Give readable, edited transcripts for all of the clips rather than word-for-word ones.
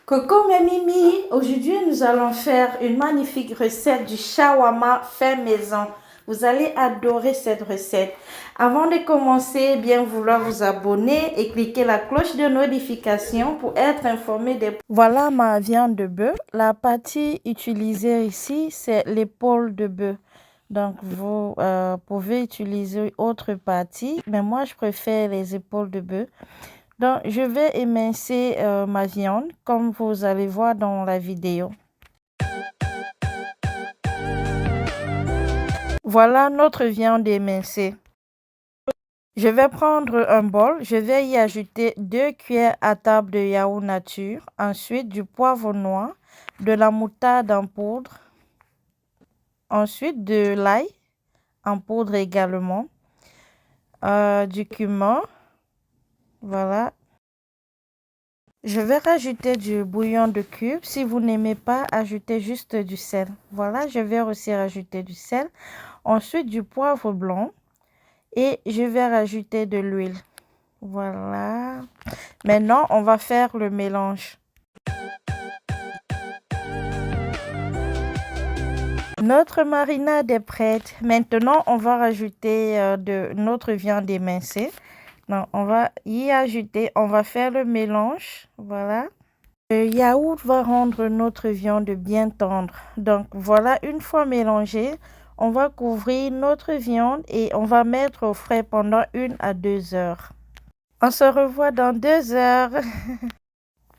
Coucou mes mimi, aujourd'hui nous allons faire une magnifique recette du shawarma fait maison. Vous allez adorer cette recette. Avant de commencer, bien vouloir vous abonner et cliquer la cloche de notification pour être informé des... Voilà ma viande de bœuf. La partie utilisée ici, c'est l'épaule de bœuf. Donc vous pouvez utiliser autre partie, mais moi je préfère les épaules de bœuf. Donc, je vais émincer ma viande, comme vous allez voir dans la vidéo. Voilà notre viande émincée. Je vais prendre un bol, je vais y ajouter 2 cuillères à table de yaourt nature, ensuite du poivre noir, de la moutarde en poudre, ensuite de l'ail en poudre également, du cumin, voilà. Je vais rajouter du bouillon de cube. Si vous n'aimez pas, ajoutez juste du sel. Voilà, je vais aussi rajouter du sel. Ensuite, du poivre blanc. Et je vais rajouter de l'huile. Voilà. Maintenant, on va faire le mélange. Notre marinade est prête. Maintenant, on va rajouter de notre viande émincée. Non, on va y ajouter, on va faire le mélange, voilà. Le yaourt va rendre notre viande bien tendre. Donc voilà, une fois mélangé, on va couvrir notre viande et on va mettre au frais pendant 1 à 2 heures. On se revoit dans 2 heures.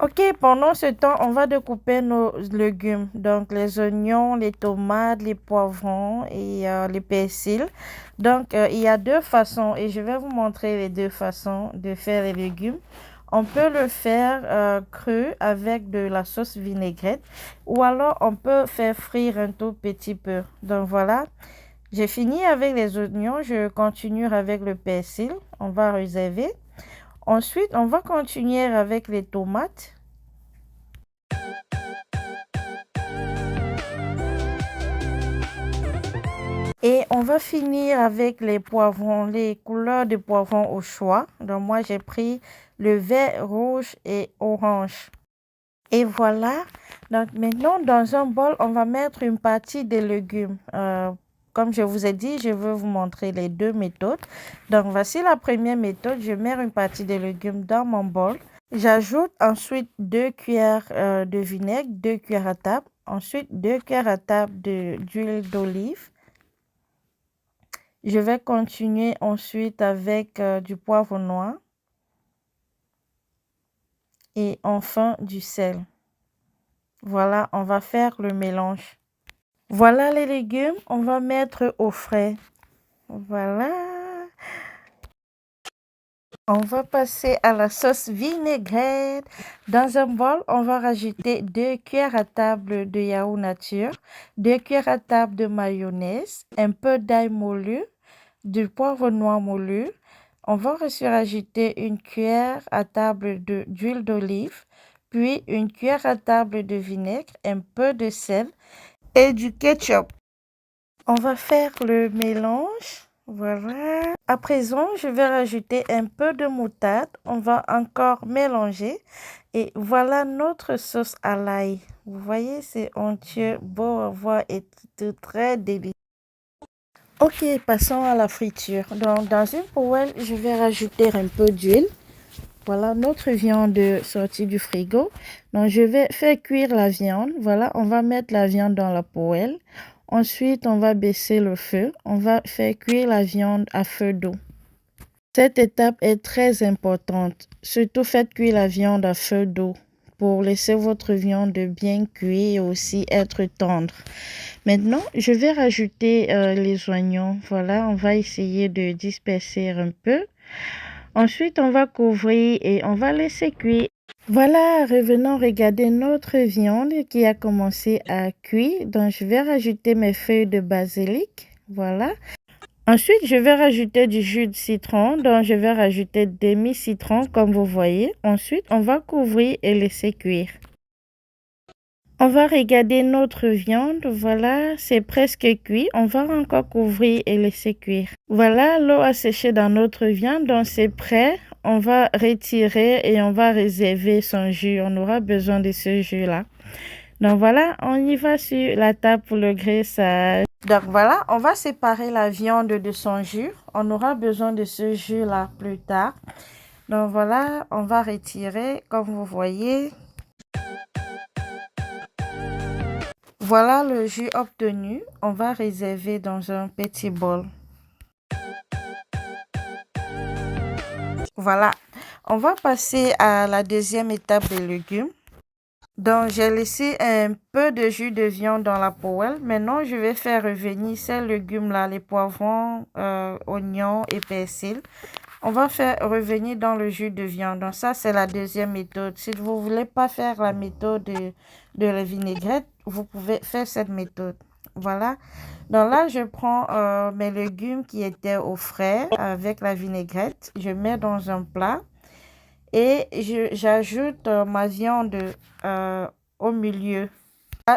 Ok, pendant ce temps, on va découper nos légumes. Donc, les oignons, les tomates, les poivrons et les persils. Donc, il y a 2 façons et je vais vous montrer les 2 façons de faire les légumes. On peut le faire cru avec de la sauce vinaigrette ou alors on peut faire frire un tout petit peu. Donc, voilà. J'ai fini avec les oignons. Je continue avec le persil. On va réserver. Ensuite, on va continuer avec les tomates. Et on va finir avec les poivrons, les couleurs de poivrons au choix. Donc moi, j'ai pris le vert, rouge et orange. Et voilà. Donc maintenant, dans un bol, on va mettre une partie des légumes. Comme je vous ai dit, je veux vous montrer les 2 méthodes. Donc, voici la première méthode. Je mets une partie des légumes dans mon bol. J'ajoute ensuite 2 cuillères de vinaigre, 2 cuillères à table. Ensuite, 2 cuillères à table d'huile d'olive. Je vais continuer ensuite avec du poivre noir. Et enfin, du sel. Voilà, on va faire le mélange. Voilà les légumes, on va mettre au frais. Voilà. On va passer à la sauce vinaigrette. Dans un bol, on va rajouter 2 cuillères à table de yaourt nature, 2 cuillères à table de mayonnaise, un peu d'ail moulu, du poivre noir moulu. On va aussi rajouter 1 cuillère à table d'huile d'olive, puis 1 cuillère à table de vinaigre, un peu de sel et du ketchup. On va faire le mélange. Voilà. À présent, je vais rajouter un peu de moutarde. On va encore mélanger. Et voilà notre sauce à l'ail. Vous voyez, c'est onctueux, beau à voir et tout très délicieux. Ok, passons à la friture. Donc, dans une poêle, je vais rajouter un peu d'huile. Voilà notre viande sortie du frigo. Donc, je vais faire cuire la viande. Voilà, on va mettre la viande dans la poêle. Ensuite, on va baisser le feu. On va faire cuire la viande à feu doux. Cette étape est très importante. Surtout, faites cuire la viande à feu doux pour laisser votre viande bien cuire et aussi être tendre. Maintenant, je vais rajouter les oignons. Voilà, on va essayer de disperser un peu. Ensuite, on va couvrir et on va laisser cuire. Voilà, revenons regarder notre viande qui a commencé à cuire. Donc, je vais rajouter mes feuilles de basilic. Voilà. Ensuite, je vais rajouter du jus de citron. Donc, je vais rajouter demi-citron comme vous voyez. Ensuite, on va couvrir et laisser cuire. On va regarder notre viande. Voilà, c'est presque cuit. On va encore couvrir et laisser cuire. Voilà, l'eau a séché dans notre viande, donc c'est prêt. on va retirer et on va réserver son jus. On aura besoin de ce jus-là. Donc voilà, on y va sur la table pour le graissage. Donc voilà, on va séparer la viande de son jus. On aura besoin de ce jus-là plus tard. Donc voilà, on va retirer comme vous voyez. Voilà le jus obtenu. On va réserver dans un petit bol. Voilà, on va passer à la deuxième étape des légumes. Donc, j'ai laissé un peu de jus de viande dans la poêle. Maintenant, je vais faire revenir ces légumes-là, les poivrons, oignons et persil. On va faire revenir dans le jus de viande. Donc, ça, c'est la deuxième méthode. Si vous ne voulez pas faire la méthode de la vinaigrette, vous pouvez faire cette méthode. Voilà. Donc là, je prends mes légumes qui étaient au frais avec la vinaigrette. Je mets dans un plat. Et j'ajoute ma viande au milieu.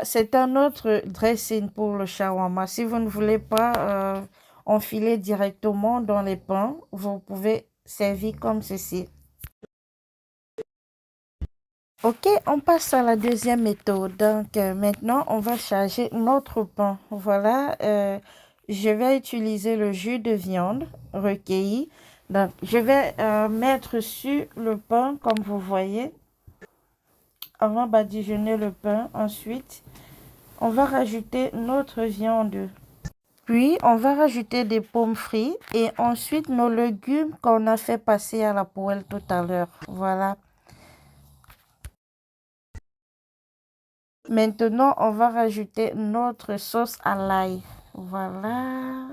C'est un autre dressing pour le shawarma. Si vous ne voulez pas enfiler directement dans les pains, vous pouvez servir comme ceci. Ok, on passe à la deuxième méthode. Donc maintenant, on va charger notre pain. Voilà, je vais utiliser le jus de viande recueilli. Donc, je vais mettre sur le pain, comme vous voyez. On va badigeonner le pain. Ensuite, on va rajouter notre viande. Puis, on va rajouter des pommes frites. Et ensuite, nos légumes qu'on a fait passer à la poêle tout à l'heure. Voilà. Maintenant, on va rajouter notre sauce à l'ail. Voilà.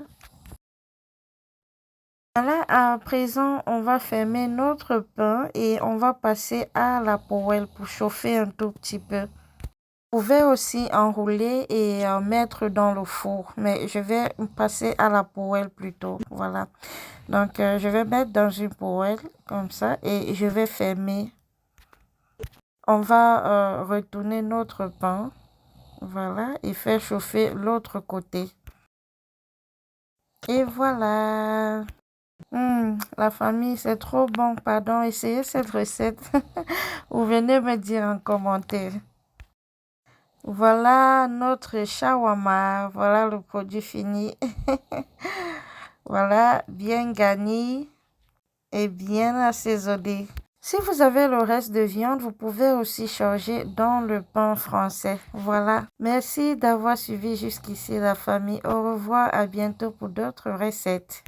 Voilà, à présent, on va fermer notre pain et on va passer à la poêle pour chauffer un tout petit peu. Vous pouvez aussi enrouler et mettre dans le four, mais je vais passer à la poêle plutôt. Voilà. Donc, je vais mettre dans une poêle comme ça et je vais fermer. On va retourner notre pain. Voilà, et faire chauffer l'autre côté. Et voilà. La famille, c'est trop bon. Pardon, essayez cette recette. Vous venez me dire en commentaire. Voilà notre shawarma. Voilà le produit fini. Voilà, bien garni et bien assaisonné. Si vous avez le reste de viande, vous pouvez aussi charger dans le pain français. Voilà. Merci d'avoir suivi jusqu'ici la famille. Au revoir, à bientôt pour d'autres recettes.